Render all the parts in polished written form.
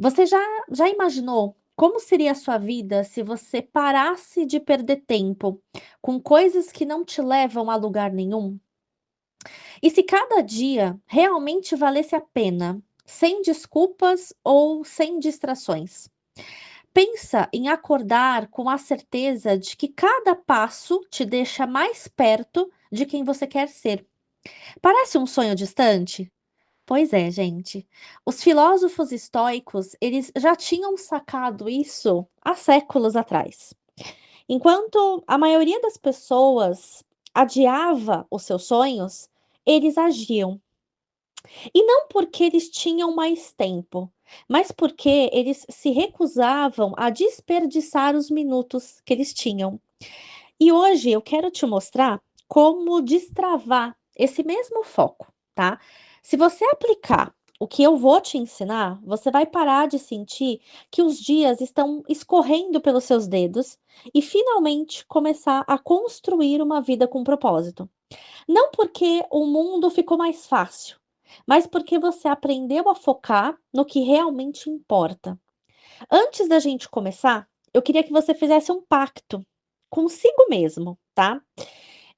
Você já imaginou como seria a sua vida se você parasse de perder tempo com coisas que não te levam a lugar nenhum? E se cada dia realmente valesse a pena, sem desculpas ou sem distrações? Pensa em acordar com a certeza de que cada passo te deixa mais perto de quem você quer ser. Parece um sonho distante? Pois é, gente. Os filósofos estoicos, eles já tinham sacado isso há séculos atrás. Enquanto a maioria das pessoas adiava os seus sonhos, eles agiam. E não porque eles tinham mais tempo, mas porque eles se recusavam a desperdiçar os minutos que eles tinham. E hoje eu quero te mostrar como destravar esse mesmo foco, tá? Se você aplicar o que eu vou te ensinar, você vai parar de sentir que os dias estão escorrendo pelos seus dedos e finalmente começar a construir uma vida com propósito. Não porque o mundo ficou mais fácil, mas porque você aprendeu a focar no que realmente importa. Antes da gente começar, eu queria que você fizesse um pacto consigo mesmo, tá?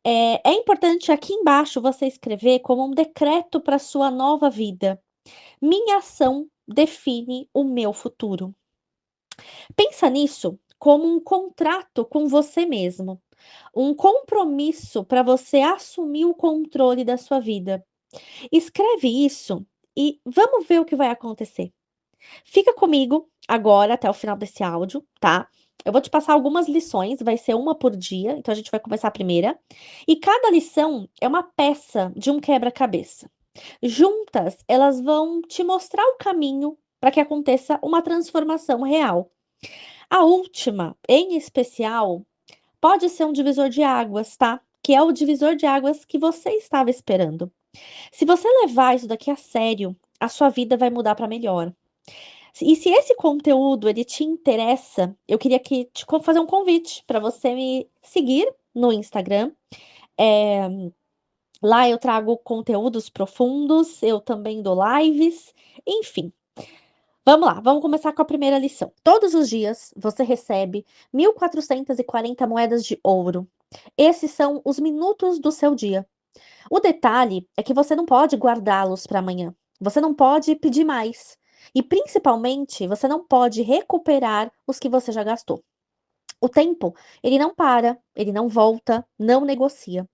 É importante aqui embaixo você escrever como um decreto para sua nova vida. Minha ação define o meu futuro. Pensa nisso como um contrato com você mesmo, um compromisso para você assumir o controle da sua vida. Escreve isso e vamos ver o que vai acontecer. Fica comigo agora até o final desse áudio, tá? Eu vou te passar algumas lições, vai ser uma por dia, então a gente vai começar a primeira. E cada lição é uma peça de um quebra-cabeça. Juntas, elas vão te mostrar o caminho para que aconteça uma transformação real. A última, em especial, pode ser um divisor de águas, tá? Que é o divisor de águas que você estava esperando. Se você levar isso daqui a sério, a sua vida vai mudar para melhor. E se esse conteúdo ele te interessa, eu queria fazer um convite para você me seguir no Instagram. É, lá eu trago conteúdos profundos, eu também dou lives, enfim. Vamos lá, vamos começar com a primeira lição. Todos os dias você recebe 1.440 moedas de ouro. Esses são os minutos do seu dia. O detalhe é que você não pode guardá-los para amanhã. Você não pode pedir mais. E principalmente, você não pode recuperar os que você já gastou. O tempo, ele não para, ele não volta, não negocia.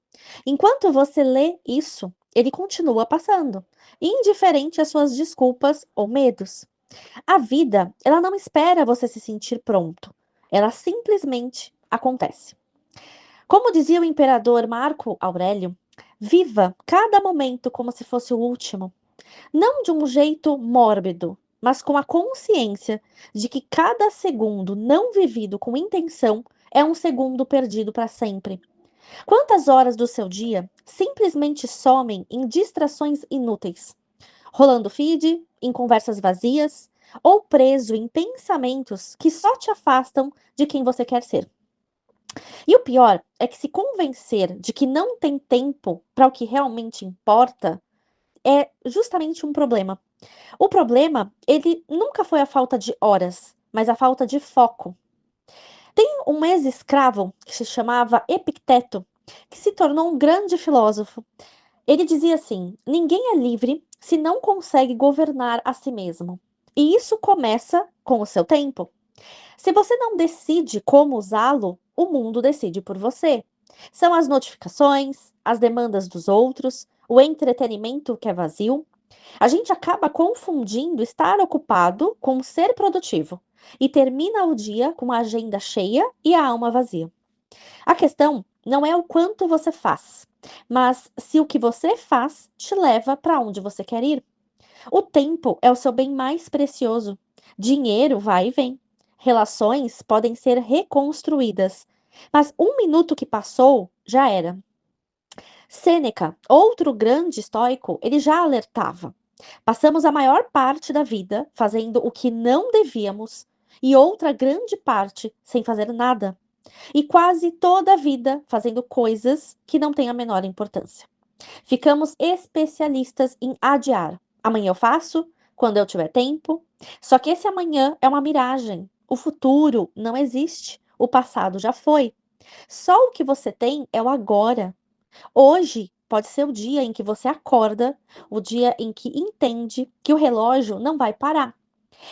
Enquanto você lê isso, ele continua passando, indiferente às suas desculpas ou medos. A vida, ela não espera você se sentir pronto. Ela simplesmente acontece. Como dizia o imperador Marco Aurélio, viva cada momento como se fosse o último, não de um jeito mórbido, mas com a consciência de que cada segundo não vivido com intenção é um segundo perdido para sempre. Quantas horas do seu dia simplesmente somem em distrações inúteis, rolando feed, em conversas vazias ou preso em pensamentos que só te afastam de quem você quer ser? E o pior é que se convencer de que não tem tempo para o que realmente importa é justamente um problema. O problema, ele nunca foi a falta de horas, mas a falta de foco. Tem um ex-escravo que se chamava Epicteto, que se tornou um grande filósofo. Ele dizia assim: ninguém é livre se não consegue governar a si mesmo. E isso começa com o seu tempo. Se você não decide como usá-lo, o mundo decide por você. São as notificações, as demandas dos outros, o entretenimento que é vazio. A gente acaba confundindo estar ocupado com ser produtivo e termina o dia com a agenda cheia e a alma vazia. A questão não é o quanto você faz, mas se o que você faz te leva para onde você quer ir. O tempo é o seu bem mais precioso. Dinheiro vai e vem. Relações podem ser reconstruídas, mas um minuto que passou já era. Sêneca, outro grande estoico, ele já alertava. Passamos a maior parte da vida fazendo o que não devíamos e outra grande parte sem fazer nada. E quase toda a vida fazendo coisas que não têm a menor importância. Ficamos especialistas em adiar. Amanhã eu faço, quando eu tiver tempo. Só que esse amanhã é uma miragem. O futuro não existe. O passado já foi. Só o que você tem é o agora. Hoje pode ser o dia em que você acorda, o dia em que entende que o relógio não vai parar.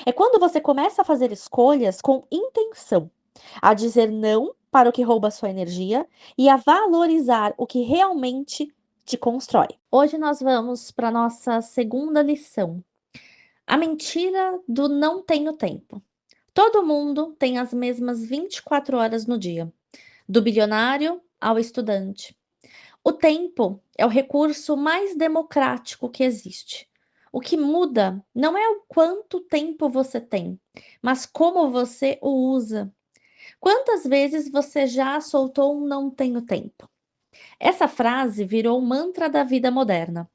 É quando você começa a fazer escolhas com intenção, a dizer não para o que rouba sua energia e a valorizar o que realmente te constrói. Hoje nós vamos para nossa segunda lição. A mentira do não tenho tempo. Todo mundo tem as mesmas 24 horas no dia, do bilionário ao estudante. O tempo é o recurso mais democrático que existe. O que muda não é o quanto tempo você tem, mas como você o usa. Quantas vezes você já soltou um não tenho tempo? Essa frase virou o mantra da vida moderna.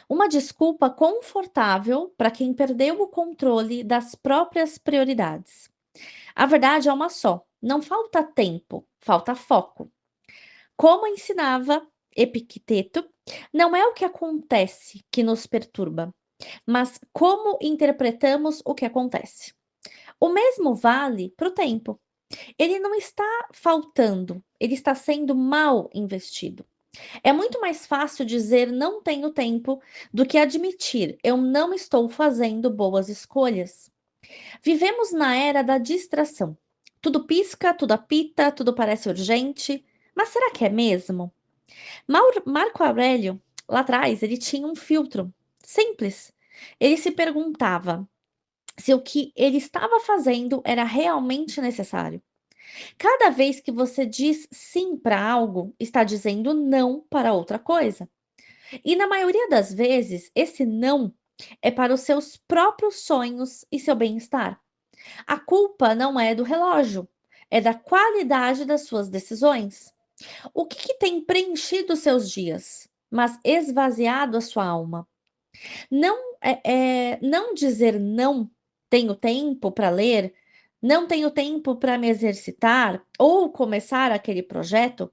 Uma desculpa confortável para quem perdeu o controle das próprias prioridades. A verdade é uma só: não falta tempo, falta foco. Como ensinava Epicteto, não é o que acontece que nos perturba, mas como interpretamos o que acontece. O mesmo vale para o tempo. Ele não está faltando, ele está sendo mal investido. É muito mais fácil dizer não tenho tempo do que admitir eu não estou fazendo boas escolhas. Vivemos na era da distração. Tudo pisca, tudo apita, tudo parece urgente. Mas será que é mesmo? Marco Aurélio, lá atrás, ele tinha um filtro simples. Ele se perguntava se o que ele estava fazendo era realmente necessário. Cada vez que você diz sim para algo, está dizendo não para outra coisa. E na maioria das vezes, esse não é para os seus próprios sonhos e seu bem-estar. A culpa não é do relógio, é da qualidade das suas decisões. O que tem preenchido seus dias, mas esvaziado a sua alma? Não dizer não tenho tempo para ler, não tenho tempo para me exercitar ou começar aquele projeto,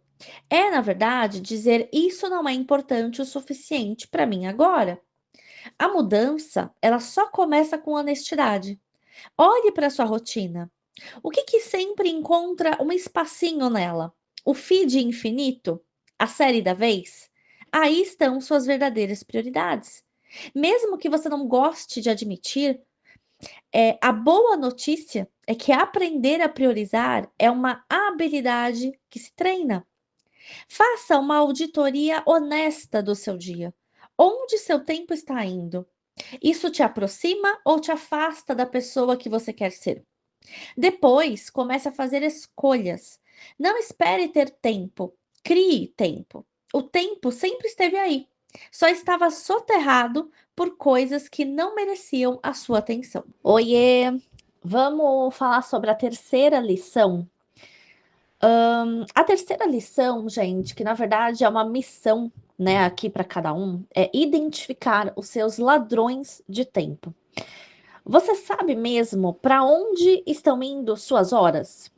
é, na verdade, dizer isso não é importante o suficiente para mim agora. A mudança, ela só começa com honestidade. Olhe para sua rotina. O que sempre encontra um espacinho nela? O feed infinito? A série da vez? Aí estão suas verdadeiras prioridades. Mesmo que você não goste de admitir, a boa notícia é que aprender a priorizar é uma habilidade que se treina. Faça uma auditoria honesta do seu dia. Onde seu tempo está indo? Isso te aproxima ou te afasta da pessoa que você quer ser? Depois, comece a fazer escolhas. Não espere ter tempo, crie tempo. O tempo sempre esteve aí, só estava soterrado por coisas que não mereciam a sua atenção. Oiê, vamos falar sobre a terceira lição. A terceira lição, gente, que na verdade é uma missão, né, aqui para cada um, é identificar os seus ladrões de tempo. Você sabe mesmo para onde estão indo suas horas?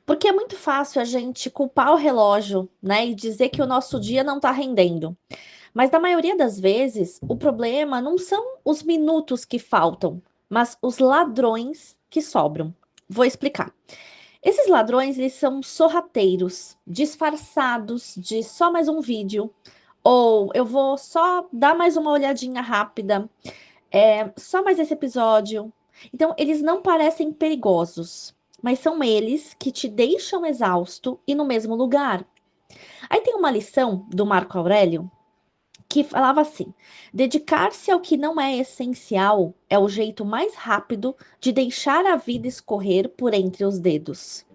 Porque é muito fácil a gente culpar o relógio, né, e dizer que o nosso dia não está rendendo. Mas na maioria das vezes, o problema não são os minutos que faltam, mas os ladrões que sobram. Vou explicar. Esses ladrões, eles são sorrateiros, disfarçados de só mais um vídeo, ou eu vou só dar mais uma olhadinha rápida, só mais esse episódio. Então, eles não parecem perigosos, mas são eles que te deixam exausto e no mesmo lugar. Aí tem uma lição do Marco Aurélio que falava assim: dedicar-se ao que não é essencial é o jeito mais rápido de deixar a vida escorrer por entre os dedos.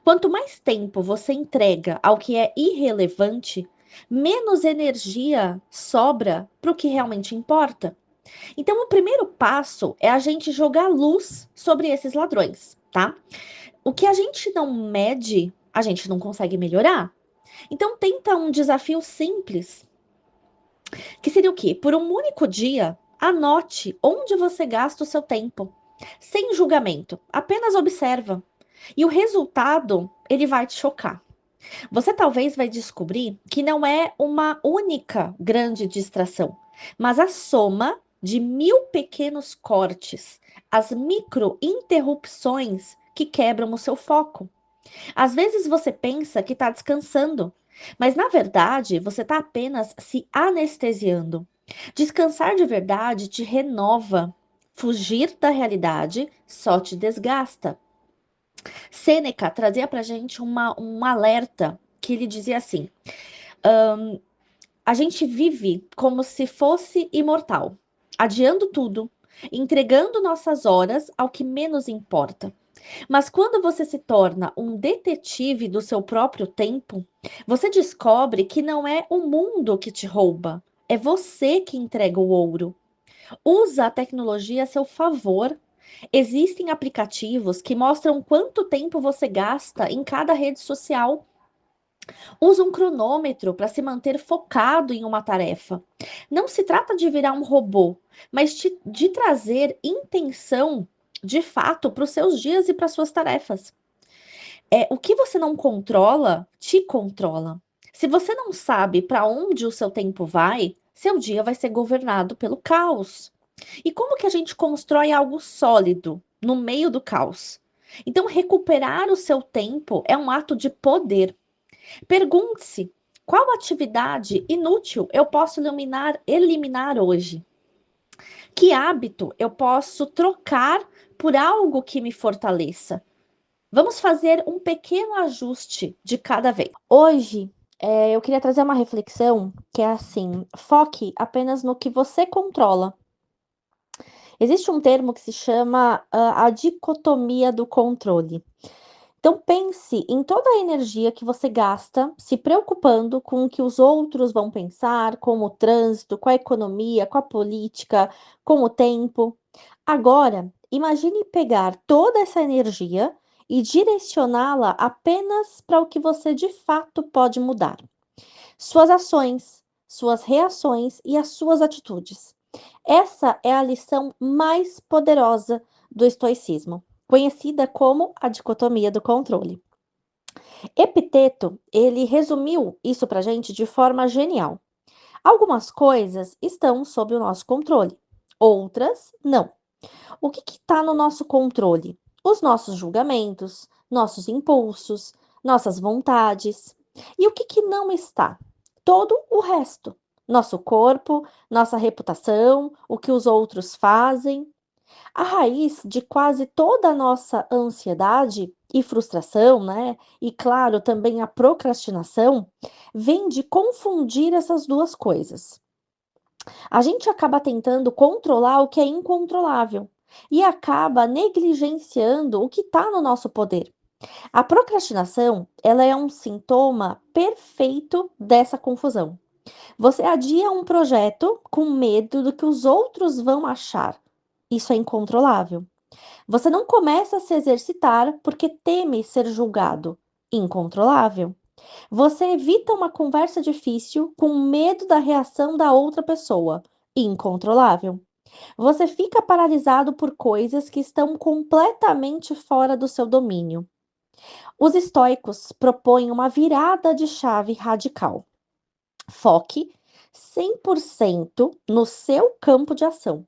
Quanto mais tempo você entrega ao que é irrelevante, menos energia sobra para o que realmente importa. Então, o primeiro passo é a gente jogar luz sobre esses ladrões, tá? O que a gente não mede, a gente não consegue melhorar. Então, tenta um desafio simples, que seria o quê? Por um único dia, anote onde você gasta o seu tempo, sem julgamento, apenas observa. E o resultado, ele vai te chocar. Você talvez vai descobrir que não é uma única grande distração, mas a soma de 1000 pequenos cortes, as micro interrupções que quebram o seu foco. Às vezes você pensa que está descansando, mas na verdade você está apenas se anestesiando. Descansar de verdade te renova. Fugir da realidade só te desgasta. Sêneca trazia para gente um alerta que ele dizia assim: a gente vive como se fosse imortal, adiando tudo, entregando nossas horas ao que menos importa. Mas quando você se torna um detetive do seu próprio tempo, você descobre que não é o mundo que te rouba, é você que entrega o ouro. Usa a tecnologia a seu favor. Existem aplicativos que mostram quanto tempo você gasta em cada rede social. Usa um cronômetro para se manter focado em uma tarefa. Não se trata de virar um robô, mas de trazer intenção de fato para os seus dias e para suas tarefas. O que você não controla, te controla. Se você não sabe para onde o seu tempo vai, seu dia vai ser governado pelo caos. E como que a gente constrói algo sólido no meio do caos? Então, recuperar o seu tempo é um ato de poder. Pergunte-se: qual atividade inútil eu posso eliminar hoje? Que hábito eu posso trocar por algo que me fortaleça? Vamos fazer um pequeno ajuste de cada vez. Hoje, eu queria trazer uma reflexão que é assim: foque apenas no que você controla. Existe um termo que se chama a dicotomia do controle. Então, pense em toda a energia que você gasta se preocupando com o que os outros vão pensar, com o trânsito, com a economia, com a política, com o tempo. Agora, imagine pegar toda essa energia e direcioná-la apenas para o que você de fato pode mudar: suas ações, suas reações e as suas atitudes. Essa é a lição mais poderosa do estoicismo, conhecida como a dicotomia do controle. Epiteto, ele resumiu isso para a gente de forma genial. Algumas coisas estão sob o nosso controle, outras não. O que está no nosso controle? Os nossos julgamentos, nossos impulsos, nossas vontades. E o que não está? Todo o resto. Nosso corpo, nossa reputação, o que os outros fazem. A raiz de quase toda a nossa ansiedade e frustração, né? E claro, também a procrastinação, vem de confundir essas duas coisas. A gente acaba tentando controlar o que é incontrolável e acaba negligenciando o que está no nosso poder. A procrastinação, ela é um sintoma perfeito dessa confusão. Você adia um projeto com medo do que os outros vão achar. Isso é incontrolável. Você não começa a se exercitar porque teme ser julgado. Incontrolável. Você evita uma conversa difícil com medo da reação da outra pessoa. Incontrolável. Você fica paralisado por coisas que estão completamente fora do seu domínio. Os estoicos propõem uma virada de chave radical. Foque 100% no seu campo de ação.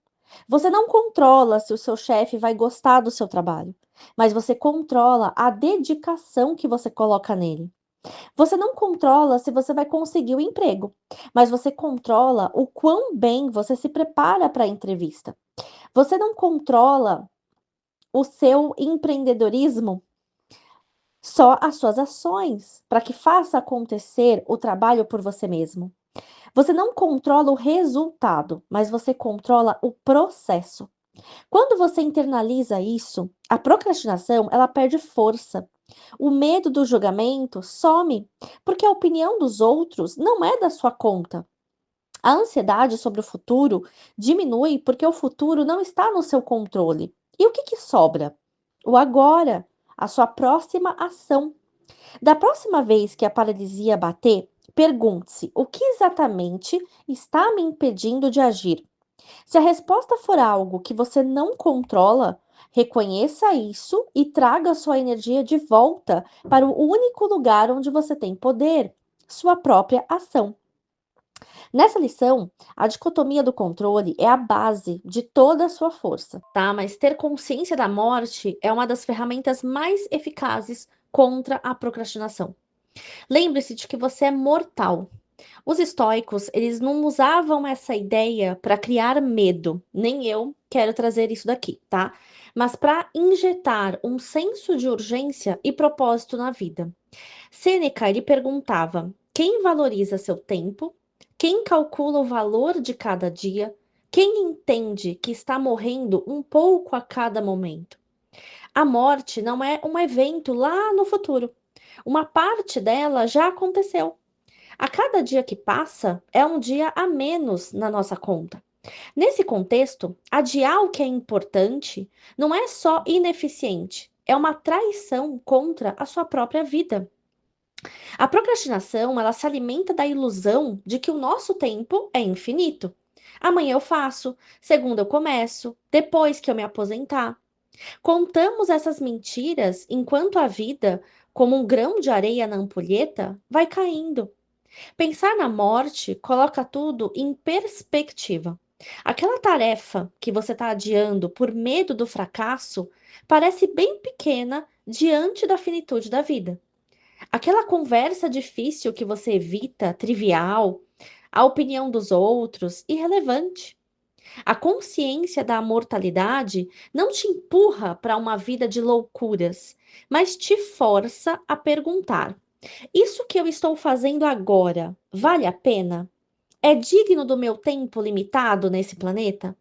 Você não controla se o seu chefe vai gostar do seu trabalho, mas você controla a dedicação que você coloca nele. Você não controla se você vai conseguir o emprego, mas você controla o quão bem você se prepara para a entrevista. Você não controla o seu empreendedorismo, só as suas ações, para que faça acontecer o trabalho por você mesmo. Você não controla o resultado, mas você controla o processo. Quando você internaliza isso, a procrastinação, ela perde força. O medo do julgamento some, porque a opinião dos outros não é da sua conta. A ansiedade sobre o futuro diminui porque o futuro não está no seu controle. E o que sobra? O agora, a sua próxima ação. Da próxima vez que a paralisia bater, pergunte-se o que exatamente está me impedindo de agir. Se a resposta for algo que você não controla, reconheça isso e traga sua energia de volta para o único lugar onde você tem poder, sua própria ação. Nessa lição, a dicotomia do controle é a base de toda a sua força, tá? Mas ter consciência da morte é uma das ferramentas mais eficazes contra a procrastinação. Lembre-se de que você é mortal. Os estoicos, eles não usavam essa ideia para criar medo, nem eu quero trazer isso daqui, tá? Mas para injetar um senso de urgência e propósito na vida. Sêneca, ele perguntava: quem valoriza seu tempo? Quem calcula o valor de cada dia? Quem entende que está morrendo um pouco a cada momento? A morte não é um evento lá no futuro. Uma parte dela já aconteceu. A cada dia que passa é um dia a menos na nossa conta. Nesse contexto, adiar o que é importante não é só ineficiente, é uma traição contra a sua própria vida. A procrastinação, ela se alimenta da ilusão de que o nosso tempo é infinito. Amanhã eu faço, segunda eu começo, depois que eu me aposentar. Contamos essas mentiras enquanto a vida, como um grão de areia na ampulheta, vai caindo. Pensar na morte coloca tudo em perspectiva. Aquela tarefa que você está adiando por medo do fracasso parece bem pequena diante da finitude da vida. Aquela conversa difícil que você evita, trivial, a opinião dos outros, irrelevante. A consciência da mortalidade não te empurra para uma vida de loucuras, mas te força a perguntar: isso que eu estou fazendo agora vale a pena? É digno do meu tempo limitado nesse planeta?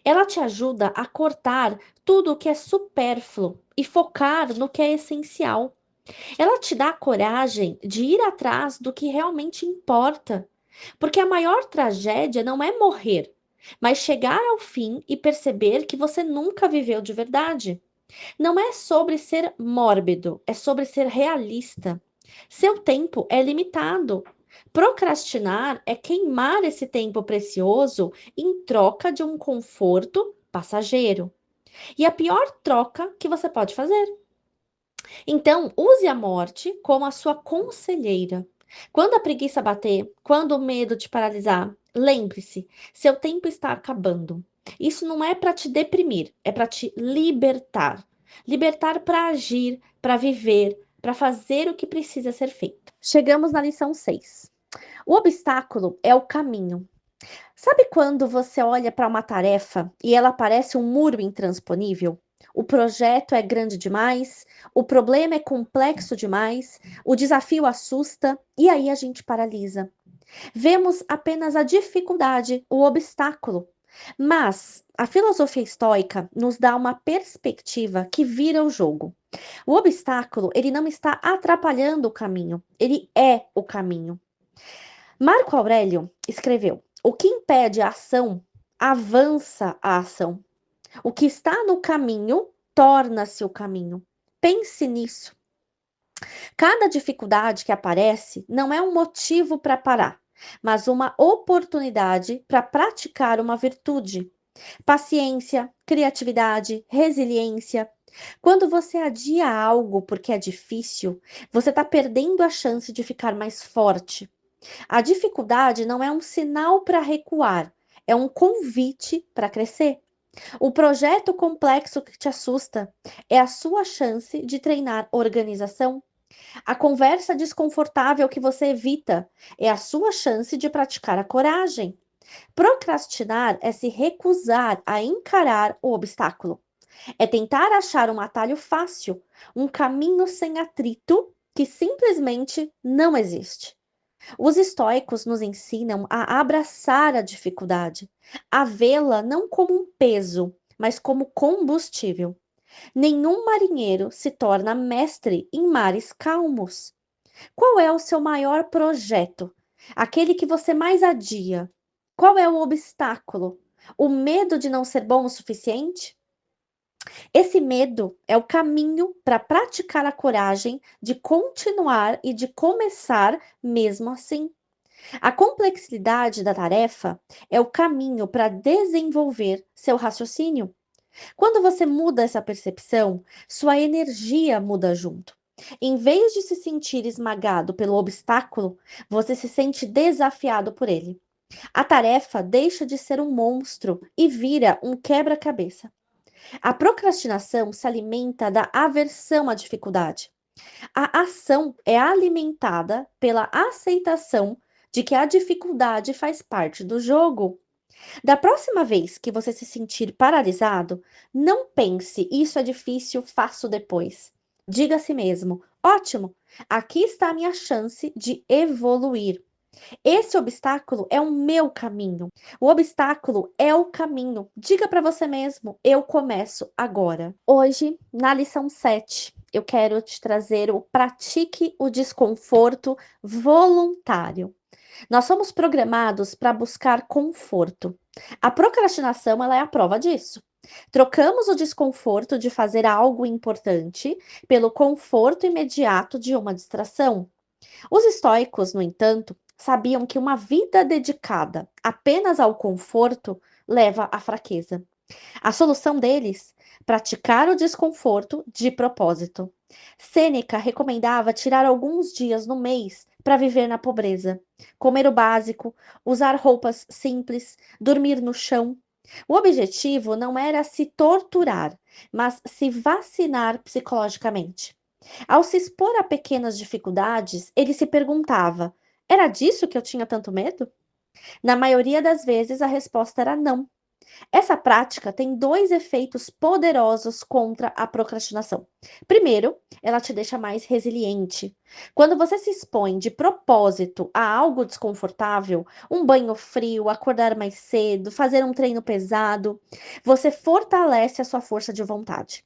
Ela te ajuda a cortar tudo o que é supérfluo e focar no que é essencial. Ela te dá a coragem de ir atrás do que realmente importa. Porque a maior tragédia não é morrer, mas chegar ao fim e perceber que você nunca viveu de verdade. Não é sobre ser mórbido, é sobre ser realista. Seu tempo é limitado. Procrastinar é queimar esse tempo precioso em troca de um conforto passageiro. E a pior troca que você pode fazer. Então, use a morte como a sua conselheira. Quando a preguiça bater, quando o medo te paralisar, lembre-se, seu tempo está acabando. Isso não é para te deprimir, é para te libertar. Libertar para agir, para viver, para fazer o que precisa ser feito. Chegamos na lição 6. O obstáculo é o caminho. Sabe quando você olha para uma tarefa e ela parece um muro intransponível? O projeto é grande demais, o problema é complexo demais, o desafio assusta e aí a gente paralisa. Vemos apenas a dificuldade, o obstáculo. Mas a filosofia estoica nos dá uma perspectiva que vira o jogo. O obstáculo, ele não está atrapalhando o caminho, ele é o caminho. Marco Aurélio escreveu: o que impede a ação avança a ação. O que está no caminho torna-se o caminho. Pense nisso. Cada dificuldade que aparece não é um motivo para parar, mas uma oportunidade para praticar uma virtude. Paciência, criatividade, resiliência. Quando você adia algo porque é difícil, você está perdendo a chance de ficar mais forte. A dificuldade não é um sinal para recuar, é um convite para crescer. O projeto complexo que te assusta é a sua chance de treinar organização. A conversa desconfortável que você evita é a sua chance de praticar a coragem. Procrastinar é se recusar a encarar o obstáculo. É tentar achar um atalho fácil, um caminho sem atrito que simplesmente não existe. Os estoicos nos ensinam a abraçar a dificuldade, a vê-la não como um peso, mas como combustível. Nenhum marinheiro se torna mestre em mares calmos. Qual é o seu maior projeto? Aquele que você mais adia? Qual é o obstáculo? O medo de não ser bom o suficiente? Esse medo é o caminho para praticar a coragem de continuar e de começar mesmo assim. A complexidade da tarefa é o caminho para desenvolver seu raciocínio. Quando você muda essa percepção, sua energia muda junto. Em vez de se sentir esmagado pelo obstáculo, você se sente desafiado por ele. A tarefa deixa de ser um monstro e vira um quebra-cabeça. A procrastinação se alimenta da aversão à dificuldade. A ação é alimentada pela aceitação de que a dificuldade faz parte do jogo. Da próxima vez que você se sentir paralisado, não pense: isso é difícil, faço depois. Diga a si mesmo: ótimo, aqui está a minha chance de evoluir. Esse obstáculo é o meu caminho. O obstáculo é o caminho. Diga para você mesmo: eu começo agora. Hoje, na lição 7, eu quero te trazer o pratique o desconforto voluntário. Nós somos programados para buscar conforto. A procrastinação, ela é a prova disso. Trocamos o desconforto de fazer algo importante pelo conforto imediato de uma distração. Os estoicos, no entanto, sabiam que uma vida dedicada apenas ao conforto leva à fraqueza. A solução deles? Praticar o desconforto de propósito. Sêneca recomendava tirar alguns dias no mês para viver na pobreza, comer o básico, usar roupas simples, dormir no chão. O objetivo não era se torturar, mas se vacinar psicologicamente. Ao se expor a pequenas dificuldades, ele se perguntava: era disso que eu tinha tanto medo? Na maioria das vezes, a resposta era não. Essa prática tem dois efeitos poderosos contra a procrastinação. Primeiro, ela te deixa mais resiliente. Quando você se expõe de propósito a algo desconfortável, um banho frio, acordar mais cedo, fazer um treino pesado, você fortalece a sua força de vontade.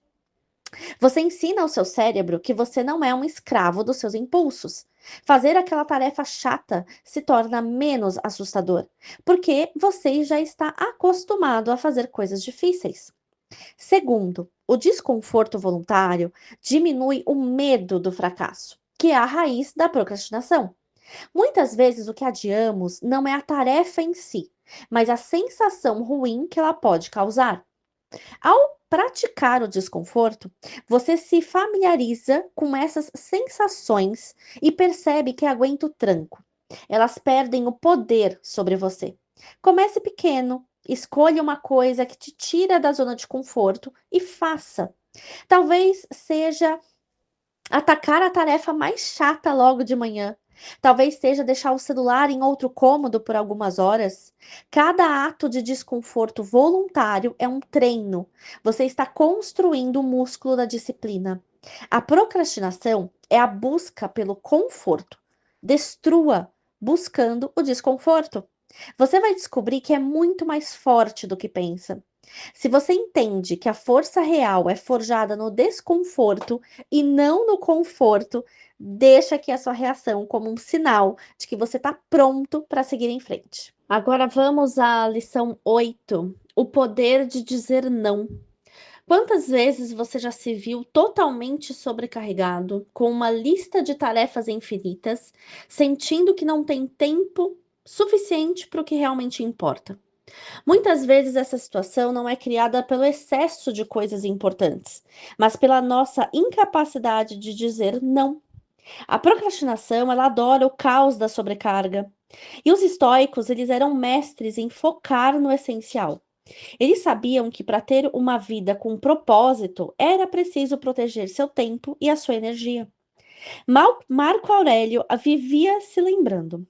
Você ensina ao seu cérebro que você não é um escravo dos seus impulsos. Fazer aquela tarefa chata se torna menos assustador, porque você já está acostumado a fazer coisas difíceis. Segundo, o desconforto voluntário diminui o medo do fracasso, que é a raiz da procrastinação. Muitas vezes o que adiamos não é a tarefa em si, mas a sensação ruim que ela pode causar. Ao praticar o desconforto, você se familiariza com essas sensações e percebe que aguenta o tranco. Elas perdem o poder sobre você. Comece pequeno, escolha uma coisa que te tira da zona de conforto e faça. Talvez seja atacar a tarefa mais chata logo de manhã. Talvez seja deixar o celular em outro cômodo por algumas horas. Cada ato de desconforto voluntário é um treino. Você está construindo o músculo da disciplina. A procrastinação é a busca pelo conforto. Destrua buscando o desconforto. Você vai descobrir que é muito mais forte do que pensa. Se você entende que a força real é forjada no desconforto e não no conforto, deixa aqui a sua reação como um sinal de que você está pronto para seguir em frente. Agora vamos à lição 8: o poder de dizer não. Quantas vezes você já se viu totalmente sobrecarregado, com uma lista de tarefas infinitas, sentindo que não tem tempo suficiente para o que realmente importa? Muitas vezes essa situação não é criada pelo excesso de coisas importantes, mas pela nossa incapacidade de dizer não. A procrastinação, ela adora o caos da sobrecarga. E os estoicos, eles eram mestres em focar no essencial. Eles sabiam que para ter uma vida com propósito, era preciso proteger seu tempo e a sua energia. Marco Aurélio vivia se lembrando: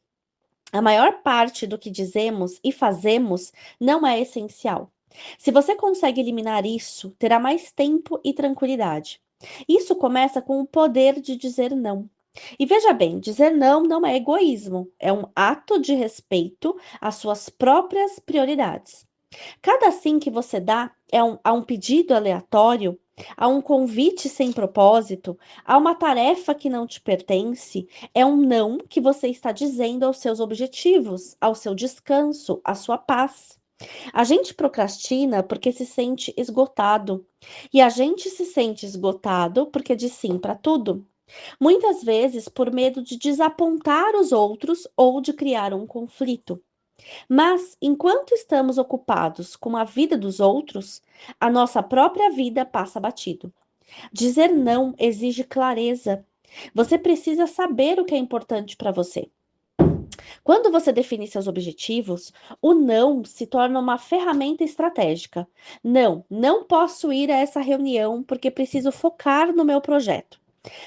a maior parte do que dizemos e fazemos não é essencial. Se você consegue eliminar isso, terá mais tempo e tranquilidade. Isso começa com o poder de dizer não. E veja bem, dizer não não é egoísmo, é um ato de respeito às suas próprias prioridades. Cada sim que você dá a um pedido aleatório, a um convite sem propósito, a uma tarefa que não te pertence, é um não que você está dizendo aos seus objetivos, ao seu descanso, à sua paz. A gente procrastina porque se sente esgotado. E a gente se sente esgotado porque diz sim para tudo. Muitas vezes por medo de desapontar os outros ou de criar um conflito. Mas, enquanto estamos ocupados com a vida dos outros, a nossa própria vida passa batido. Dizer não exige clareza. Você precisa saber o que é importante para você. Quando você define seus objetivos, o não se torna uma ferramenta estratégica. Não, não posso ir a essa reunião porque preciso focar no meu projeto.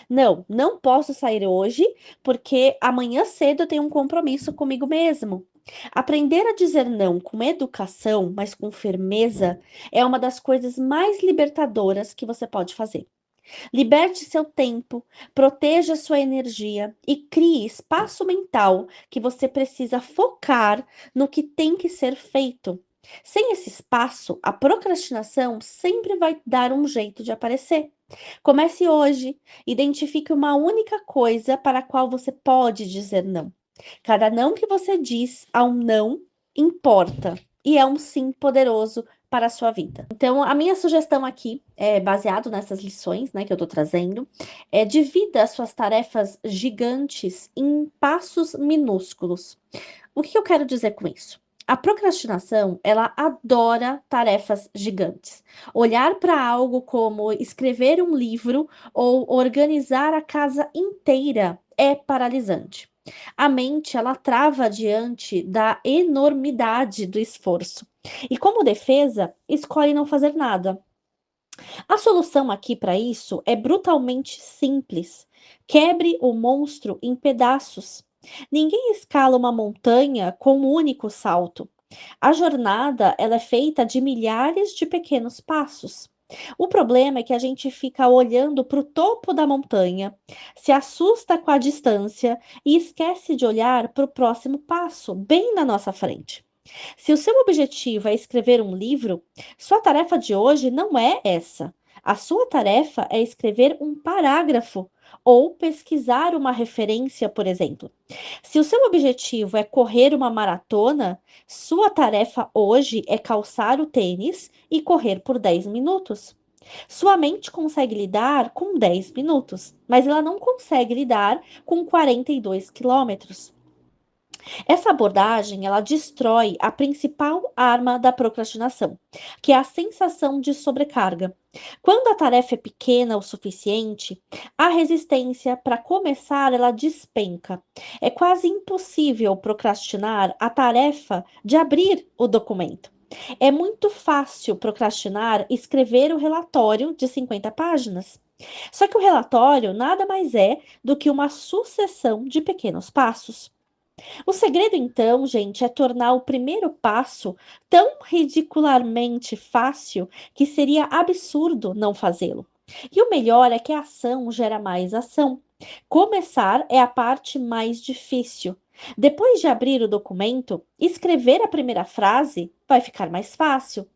Não, não posso sair hoje porque amanhã cedo eu tenho um compromisso comigo mesmo. Aprender a dizer não com educação, mas com firmeza, é uma das coisas mais libertadoras que você pode fazer. Liberte seu tempo, proteja sua energia e crie espaço mental que você precisa focar no que tem que ser feito. Sem esse espaço, a procrastinação sempre vai dar um jeito de aparecer. Comece hoje, identifique uma única coisa para a qual você pode dizer não. Cada não que você diz a um não importa e é um sim poderoso para a sua vida. Então, a minha sugestão aqui, baseado nessas lições, né, que eu tô trazendo, divida as suas tarefas gigantes em passos minúsculos. O que eu quero dizer com isso? A procrastinação, ela adora tarefas gigantes. Olhar para algo como escrever um livro ou organizar a casa inteira é paralisante. A mente, ela trava diante da enormidade do esforço. E como defesa, escolhe não fazer nada. A solução aqui para isso é brutalmente simples. Quebre o monstro em pedaços. Ninguém escala uma montanha com um único salto. A jornada, ela é feita de milhares de pequenos passos. O problema é que a gente fica olhando para o topo da montanha, se assusta com a distância e esquece de olhar para o próximo passo, bem na nossa frente. Se o seu objetivo é escrever um livro, sua tarefa de hoje não é essa. A sua tarefa é escrever um parágrafo ou pesquisar uma referência, por exemplo. Se o seu objetivo é correr uma maratona, sua tarefa hoje é calçar o tênis e correr por 10 minutos. Sua mente consegue lidar com 10 minutos, mas ela não consegue lidar com 42 quilômetros. Essa abordagem, ela destrói a principal arma da procrastinação, que é a sensação de sobrecarga. Quando a tarefa é pequena o suficiente, a resistência para começar ela despenca. É quase impossível procrastinar a tarefa de abrir o documento. É muito fácil procrastinar escrever o relatório de 50 páginas. Só que o relatório nada mais é do que uma sucessão de pequenos passos. O segredo, então, gente, é tornar o primeiro passo tão ridicularmente fácil que seria absurdo não fazê-lo. E o melhor é que a ação gera mais ação. Começar é a parte mais difícil. Depois de abrir o documento, escrever a primeira frase vai ficar mais fácil.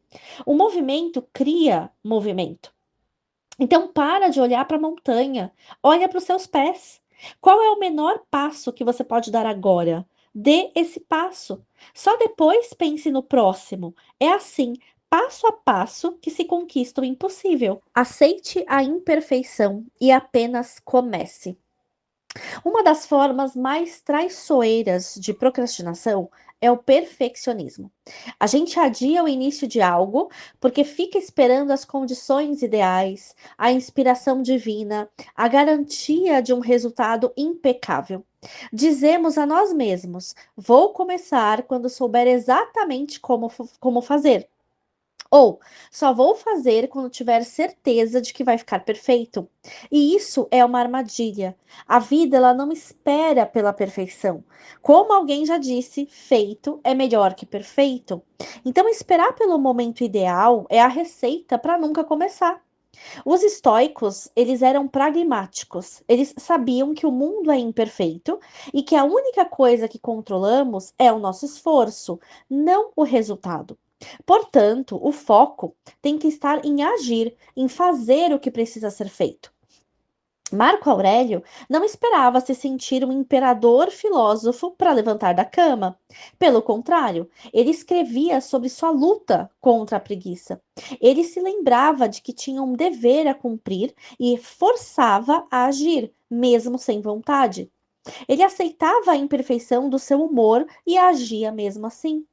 O movimento cria movimento. Então, para de olhar para a montanha, olha para os seus pés. Qual é o menor passo que você pode dar agora? Dê esse passo. Só depois pense no próximo. É assim, passo a passo, que se conquista o impossível. Aceite a imperfeição e apenas comece. Uma das formas mais traiçoeiras de procrastinação é o perfeccionismo. A gente adia o início de algo porque fica esperando as condições ideais, a inspiração divina, a garantia de um resultado impecável. Dizemos a nós mesmos: vou começar quando souber exatamente como fazer. Ou só vou fazer quando tiver certeza de que vai ficar perfeito. E isso é uma armadilha. A vida ela não espera pela perfeição. Como alguém já disse, feito é melhor que perfeito. Então esperar pelo momento ideal é a receita para nunca começar. Os estoicos, eles eram pragmáticos. Eles sabiam que o mundo é imperfeito e que a única coisa que controlamos é o nosso esforço, não o resultado. Portanto, o foco tem que estar em agir, em fazer o que precisa ser feito. Marco Aurélio não esperava se sentir um imperador filósofo para levantar da cama. Pelo contrário, ele escrevia sobre sua luta contra a preguiça. Ele se lembrava de que tinha um dever a cumprir e forçava a agir, mesmo sem vontade. Ele aceitava a imperfeição do seu humor e agia mesmo assim.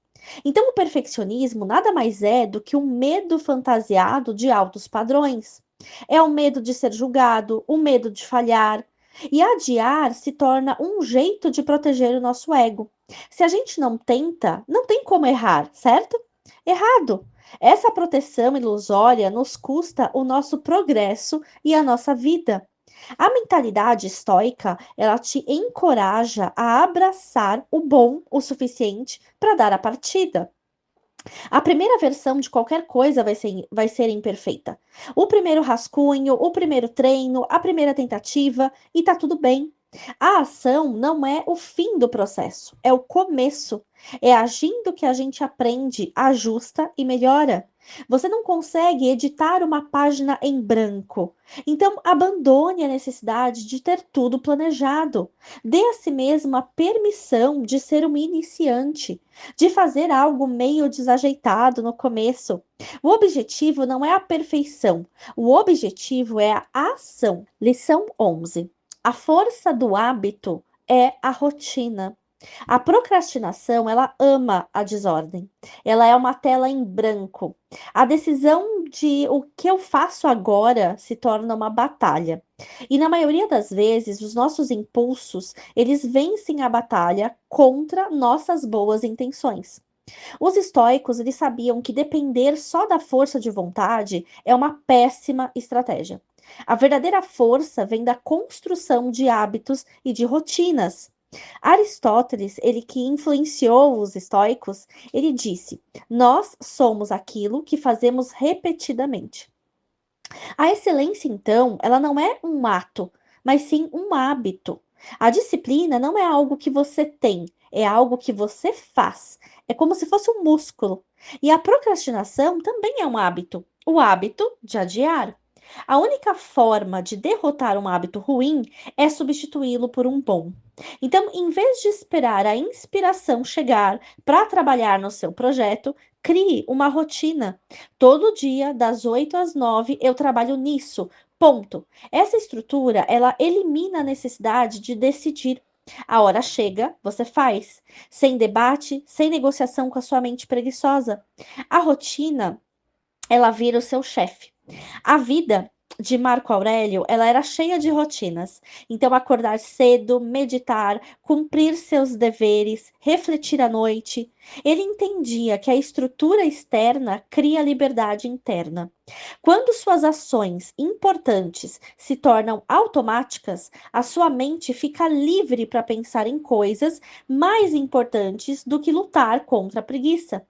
Então, o perfeccionismo nada mais é do que um medo fantasiado de altos padrões. É o medo de ser julgado, o medo de falhar. E adiar se torna um jeito de proteger o nosso ego. Se a gente não tenta, não tem como errar, certo? Errado. Essa proteção ilusória nos custa o nosso progresso e a nossa vida. A mentalidade estoica, ela te encoraja a abraçar o bom o suficiente para dar a partida. A primeira versão de qualquer coisa vai ser imperfeita. O primeiro rascunho, o primeiro treino, a primeira tentativa, e tá tudo bem. A ação não é o fim do processo, é o começo. É agindo que a gente aprende, ajusta e melhora. Você não consegue editar uma página em branco. Então, abandone a necessidade de ter tudo planejado. Dê a si mesmo a permissão de ser uma iniciante, de fazer algo meio desajeitado no começo. O objetivo não é a perfeição, o objetivo é a ação. Lição 11. A força do hábito é a rotina. A procrastinação, ela ama a desordem. Ela é uma tela em branco. A decisão de o que eu faço agora se torna uma batalha. E na maioria das vezes, os nossos impulsos, eles vencem a batalha contra nossas boas intenções. Os estoicos, eles sabiam que depender só da força de vontade é uma péssima estratégia. A verdadeira força vem da construção de hábitos e de rotinas. Aristóteles, ele que influenciou os estoicos, ele disse: "Nós somos aquilo que fazemos repetidamente." A excelência, então, ela não é um ato, mas sim um hábito. A disciplina não é algo que você tem, é algo que você faz. É como se fosse um músculo. E a procrastinação também é um hábito, o hábito de adiar. A única forma de derrotar um hábito ruim é substituí-lo por um bom. Então, em vez de esperar a inspiração chegar para trabalhar no seu projeto, crie uma rotina. Todo dia, das 8 às 9, eu trabalho nisso. Ponto. Essa estrutura, ela elimina a necessidade de decidir. A hora chega, você faz. Sem debate, sem negociação com a sua mente preguiçosa. A rotina, ela vira o seu chefe. A vida de Marco Aurélio, ela era cheia de rotinas. Então, acordar cedo, meditar, cumprir seus deveres, refletir à noite. Ele entendia que a estrutura externa cria liberdade interna. Quando suas ações importantes se tornam automáticas, a sua mente fica livre para pensar em coisas mais importantes do que lutar contra a preguiça.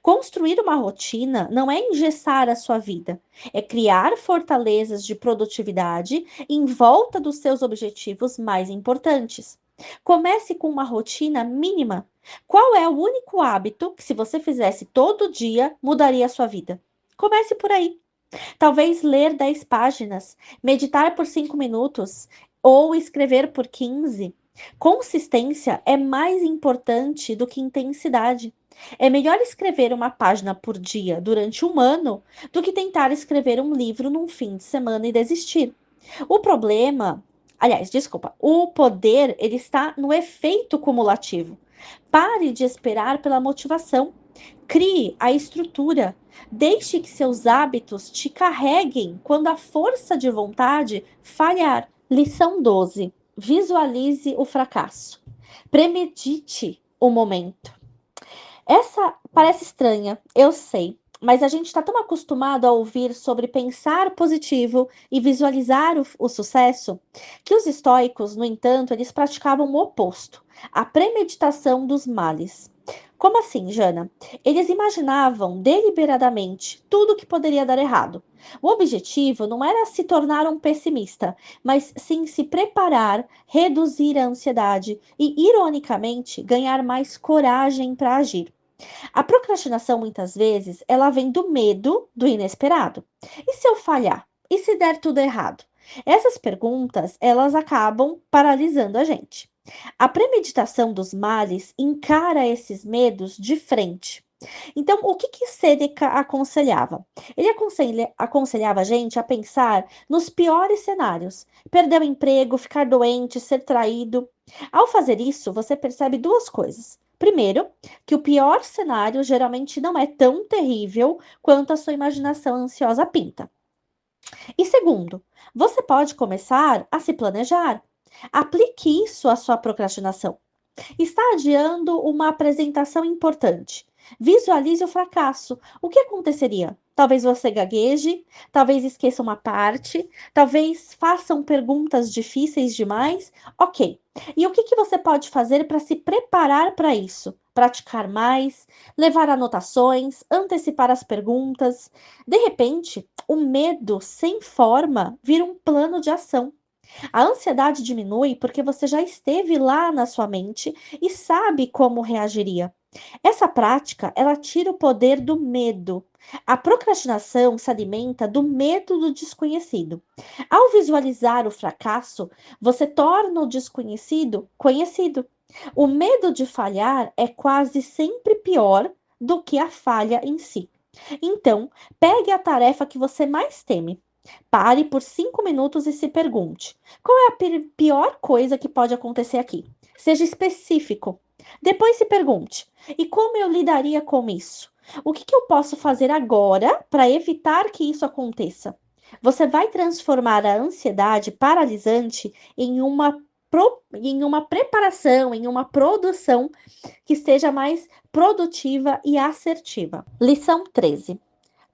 Construir uma rotina não é engessar a sua vida, é criar fortalezas de produtividade em volta dos seus objetivos mais importantes. Comece com uma rotina mínima. Qual é o único hábito que, se você fizesse todo dia, mudaria a sua vida? Comece por aí. Talvez ler 10 páginas, meditar por 5 minutos ou escrever por 15. Consistência é mais importante do que intensidade. É melhor escrever uma página por dia durante um ano do que tentar escrever um livro num fim de semana e desistir. O problema, aliás, desculpa, o poder, ele está no efeito cumulativo. Pare de esperar pela motivação. Crie a estrutura. Deixe que seus hábitos te carreguem quando a força de vontade falhar. Lição 12. Visualize o fracasso. Premedite o momento. Essa parece estranha, eu sei, mas a gente está tão acostumado a ouvir sobre pensar positivo e visualizar o sucesso, que os estoicos, no entanto, eles praticavam o oposto, a premeditação dos males. Como assim, Jana? Eles imaginavam deliberadamente tudo que poderia dar errado. O objetivo não era se tornar um pessimista, mas sim se preparar, reduzir a ansiedade e, ironicamente, ganhar mais coragem para agir. A procrastinação, muitas vezes, ela vem do medo do inesperado. E se eu falhar? E se der tudo errado? Essas perguntas, elas acabam paralisando a gente. A premeditação dos males encara esses medos de frente. Então, o que Sêneca aconselhava? Ele aconselhava a gente a pensar nos piores cenários: perder o emprego, ficar doente, ser traído. Ao fazer isso, você percebe duas coisas. Primeiro, que o pior cenário geralmente não é tão terrível quanto a sua imaginação ansiosa pinta. E segundo, você pode começar a se planejar. Aplique isso à sua procrastinação. Está adiando uma apresentação importante. Visualize o fracasso. O que aconteceria? Talvez você gagueje, talvez esqueça uma parte, talvez façam perguntas difíceis demais. Ok. E o que você pode fazer para se preparar para isso? Praticar mais, levar anotações, antecipar as perguntas. De repente, o medo sem forma vira um plano de ação. A ansiedade diminui porque você já esteve lá na sua mente e sabe como reagiria. Essa prática, ela tira o poder do medo. A procrastinação se alimenta do medo do desconhecido. Ao visualizar o fracasso, você torna o desconhecido conhecido. O medo de falhar é quase sempre pior do que a falha em si. Então, pegue a tarefa que você mais teme. Pare por 5 minutos e se pergunte: qual é a pior coisa que pode acontecer aqui? Seja específico. Depois se pergunte: e como eu lidaria com isso? O que eu posso fazer agora para evitar que isso aconteça? Você vai transformar a ansiedade paralisante em uma preparação, em uma produção que seja mais produtiva e assertiva. Lição 13.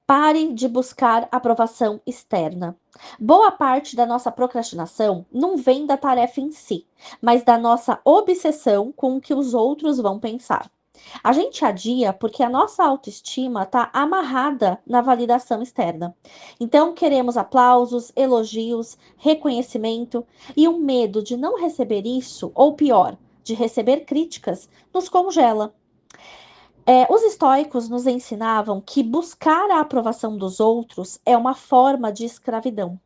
Pare de buscar aprovação externa. Boa parte da nossa procrastinação não vem da tarefa em si, mas da nossa obsessão com o que os outros vão pensar. A gente adia porque a nossa autoestima está amarrada na validação externa. Então, queremos aplausos, elogios, reconhecimento e o medo de não receber isso, ou pior, de receber críticas, nos congela. Os estoicos nos ensinavam que buscar a aprovação dos outros é uma forma de escravidão.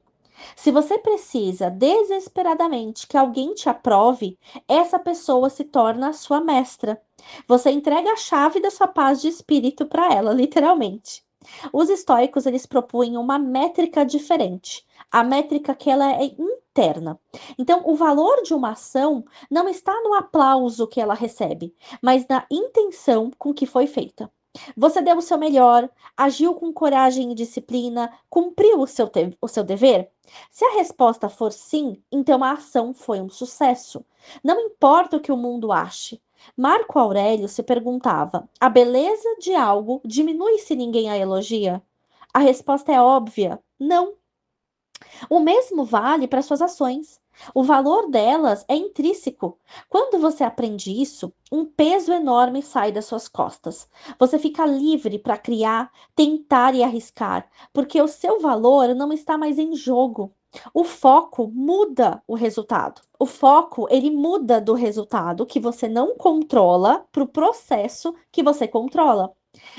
Se você precisa desesperadamente que alguém te aprove, essa pessoa se torna a sua mestra. Você entrega a chave da sua paz de espírito para ela, literalmente. Os estoicos eles propunham uma métrica diferente, a métrica que ela é interna. Então, o valor de uma ação não está no aplauso que ela recebe, mas na intenção com que foi feita. Você deu o seu melhor, agiu com coragem e disciplina, cumpriu o seu dever? Se a resposta for sim, então a ação foi um sucesso. Não importa o que o mundo ache. Marco Aurélio se perguntava: a beleza de algo diminui se ninguém a elogia? A resposta é óbvia: não. O mesmo vale para suas ações. O valor delas é intrínseco. Quando você aprende isso, um peso enorme sai das suas costas. Você fica livre para criar, tentar e arriscar, porque o seu valor não está mais em jogo. O foco muda o resultado. O foco, ele muda do resultado que você não controla para o processo que você controla.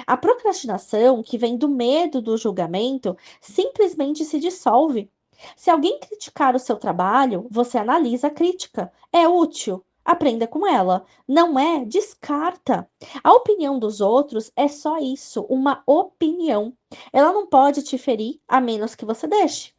A procrastinação, que vem do medo do julgamento, simplesmente se dissolve. Se alguém criticar o seu trabalho, você analisa a crítica. É útil? Aprenda com ela. Não é? Descarta. A opinião dos outros é só isso, uma opinião. Ela não pode te ferir a menos que você deixe.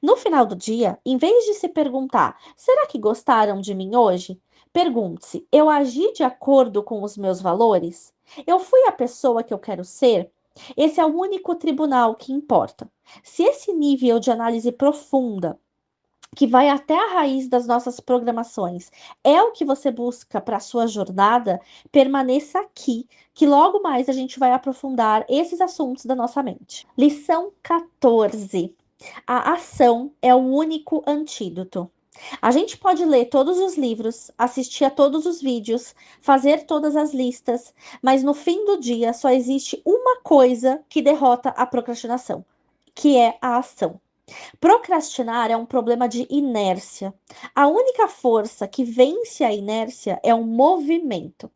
No final do dia, em vez de se perguntar: será que gostaram de mim hoje? Pergunte-se: eu agi de acordo com os meus valores? Eu fui a pessoa que eu quero ser? Esse é o único tribunal que importa. Se esse nível de análise profunda, que vai até a raiz das nossas programações, é o que você busca para a sua jornada, permaneça aqui, que logo mais a gente vai aprofundar esses assuntos da nossa mente. Lição 14. A ação é o único antídoto. A gente pode ler todos os livros, assistir a todos os vídeos, fazer todas as listas, mas no fim do dia só existe uma coisa que derrota a procrastinação, que é a ação. Procrastinar é um problema de inércia. A única força que vence a inércia é o movimento.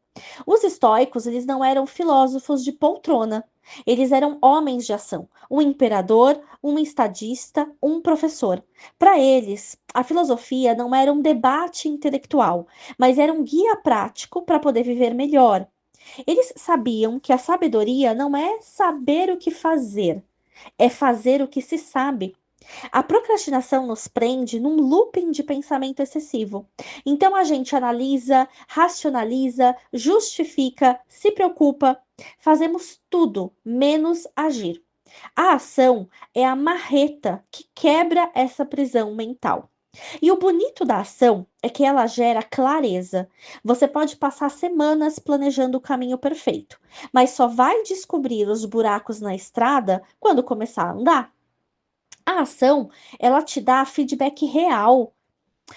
Os estoicos, eles não eram filósofos de poltrona. Eles eram homens de ação, um imperador, um estadista, um professor. Para eles, a filosofia não era um debate intelectual, mas era um guia prático para poder viver melhor. Eles sabiam que a sabedoria não é saber o que fazer, é fazer o que se sabe. A procrastinação nos prende num looping de pensamento excessivo. Então a gente analisa, racionaliza, justifica, se preocupa, fazemos tudo menos agir. A ação é a marreta que quebra essa prisão mental. E o bonito da ação é que ela gera clareza. Você pode passar semanas planejando o caminho perfeito, mas só vai descobrir os buracos na estrada quando começar a andar. A ação, ela te dá feedback real.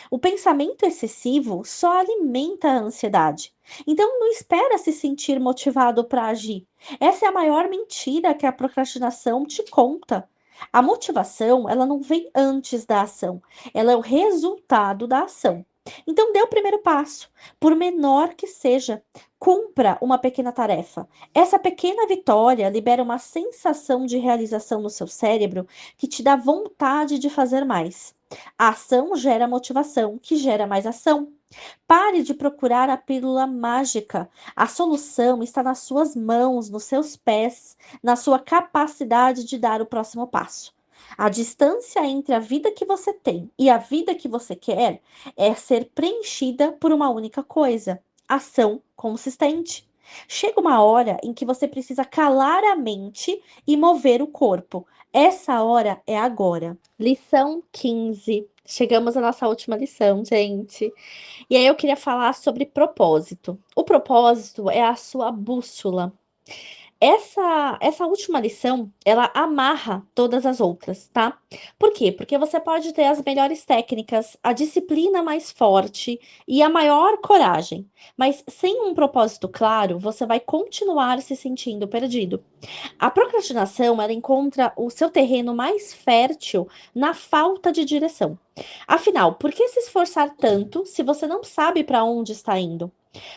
O pensamento excessivo só alimenta a ansiedade. Então, não espera se sentir motivado para agir. Essa é a maior mentira que a procrastinação te conta. A motivação, ela não vem antes da ação, ela é o resultado da ação. Então, dê o primeiro passo, por menor que seja. Cumpra uma pequena tarefa. Essa pequena vitória libera uma sensação de realização no seu cérebro que te dá vontade de fazer mais. A ação gera motivação, que gera mais ação. Pare de procurar a pílula mágica. A solução está nas suas mãos, nos seus pés, na sua capacidade de dar o próximo passo. A distância entre a vida que você tem e a vida que você quer é ser preenchida por uma única coisa: ação consistente. Chega uma hora em que você precisa calar a mente e mover o corpo. Essa hora é agora. Lição 15. Chegamos à nossa última lição, gente. E aí eu queria falar sobre propósito. O propósito é a sua bússola. Essa última lição, ela amarra todas as outras, tá? Por quê? Porque você pode ter as melhores técnicas, a disciplina mais forte e a maior coragem, mas sem um propósito claro, você vai continuar se sentindo perdido. A procrastinação, ela encontra o seu terreno mais fértil na falta de direção. Afinal, por que se esforçar tanto se você não sabe para onde está indo?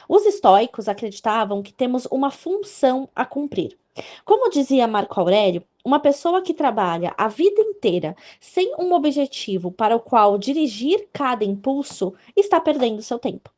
Os estoicos acreditavam que temos uma função a cumprir. Como dizia Marco Aurélio, uma pessoa que trabalha a vida inteira sem um objetivo para o qual dirigir cada impulso está perdendo seu tempo.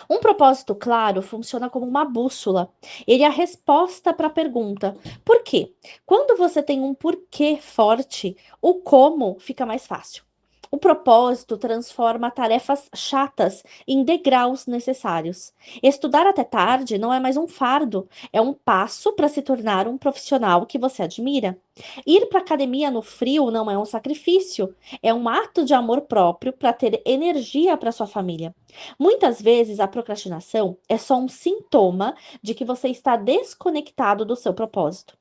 Um propósito claro funciona como uma bússola. Ele é a resposta para a pergunta: por quê? Quando você tem um porquê forte, o como fica mais fácil. O propósito transforma tarefas chatas em degraus necessários. Estudar até tarde não é mais um fardo, é um passo para se tornar um profissional que você admira. Ir para a academia no frio não é um sacrifício, é um ato de amor próprio para ter energia para sua família. Muitas vezes a procrastinação é só um sintoma de que você está desconectado do seu propósito.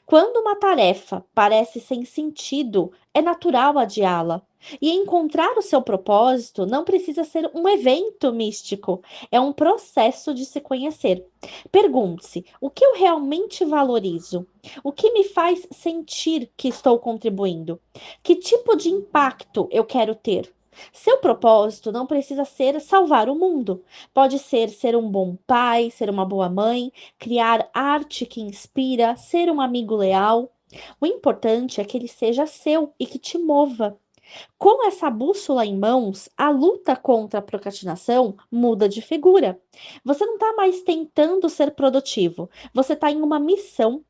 Quando uma tarefa parece sem sentido, é natural adiá-la. E encontrar o seu propósito não precisa ser um evento místico, é um processo de se conhecer. Pergunte-se: o que eu realmente valorizo? O que me faz sentir que estou contribuindo? Que tipo de impacto eu quero ter? Seu propósito não precisa ser salvar o mundo. Pode ser um bom pai, ser uma boa mãe, criar arte que inspira, ser um amigo leal. O importante é que ele seja seu e que te mova. Com essa bússola em mãos, a luta contra a procrastinação muda de figura. Você não está mais tentando ser produtivo, você está em uma missão.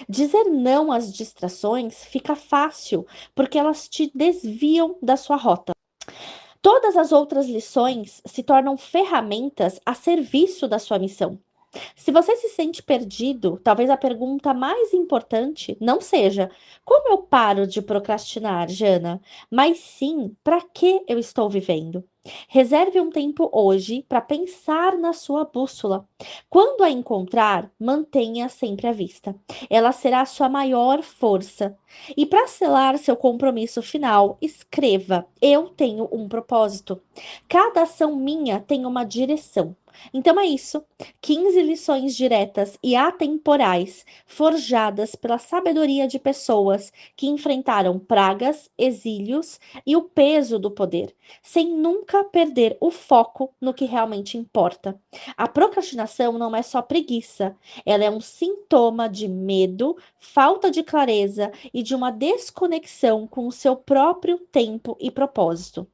Dizer não às distrações fica fácil, porque elas te desviam da sua rota. Todas as outras lições se tornam ferramentas a serviço da sua missão. Se você se sente perdido, talvez a pergunta mais importante não seja como eu paro de procrastinar, Jana, mas sim para que eu estou vivendo. Reserve um tempo hoje para pensar na sua bússola. Quando a encontrar, mantenha sempre à vista. Ela será a sua maior força. E para selar seu compromisso final, escreva: eu tenho um propósito. Cada ação minha tem uma direção. Então é isso. 15 lições diretas e atemporais, forjadas pela sabedoria de pessoas que enfrentaram pragas, exílios e o peso do poder, sem nunca perder o foco no que realmente importa. A procrastinação não é só preguiça, ela é um sintoma de medo, falta de clareza e de uma desconexão com o seu próprio tempo e propósito.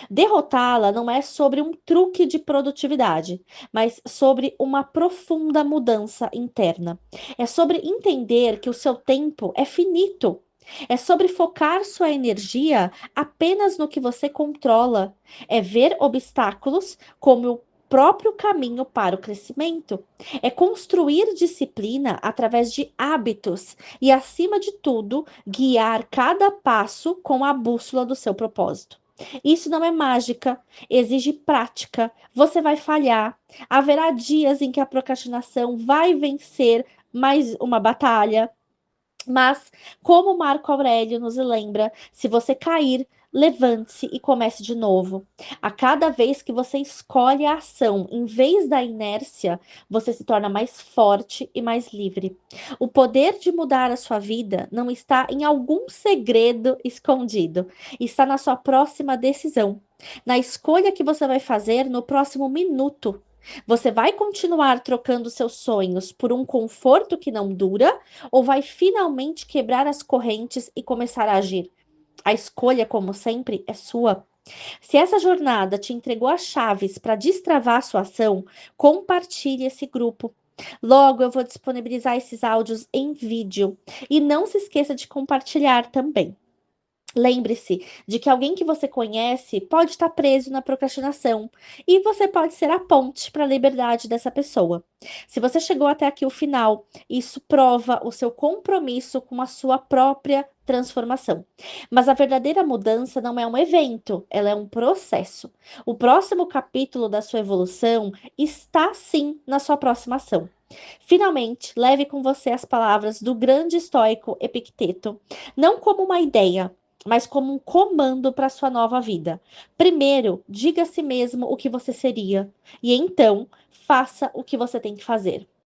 Derrotá-la não é sobre um truque de produtividade, mas sobre uma profunda mudança interna. É sobre entender que o seu tempo é finito. É sobre focar sua energia apenas no que você controla. É ver obstáculos como o próprio caminho para o crescimento. É construir disciplina através de hábitos e, acima de tudo, guiar cada passo com a bússola do seu propósito. Isso não é mágica, exige prática. Você vai falhar. Haverá dias em que a procrastinação vai vencer mais uma batalha. Mas, como Marco Aurélio nos lembra, se você cair, levante-se e comece de novo. A cada vez que você escolhe a ação em vez da inércia, você se torna mais forte e mais livre. O poder de mudar a sua vida não está em algum segredo escondido, está na sua próxima decisão, na escolha que você vai fazer no próximo minuto. Você vai continuar trocando seus sonhos por um conforto que não dura? Ou vai finalmente quebrar as correntes e começar a agir? A escolha, como sempre, é sua. Se essa jornada te entregou as chaves para destravar a sua ação, compartilhe esse grupo. Logo, eu vou disponibilizar esses áudios em vídeo. E não se esqueça de compartilhar também. Lembre-se de que alguém que você conhece pode estar preso na procrastinação e você pode ser a ponte para a liberdade dessa pessoa. Se você chegou até aqui o final, isso prova o seu compromisso com a sua própria transformação. Mas a verdadeira mudança não é um evento, ela é um processo. O próximo capítulo da sua evolução está sim na sua próxima ação. Finalmente, leve com você as palavras do grande estoico Epicteto, não como uma ideia, mas como um comando para sua nova vida. Primeiro, diga a si mesmo o que você seria, e então faça o que você tem que fazer.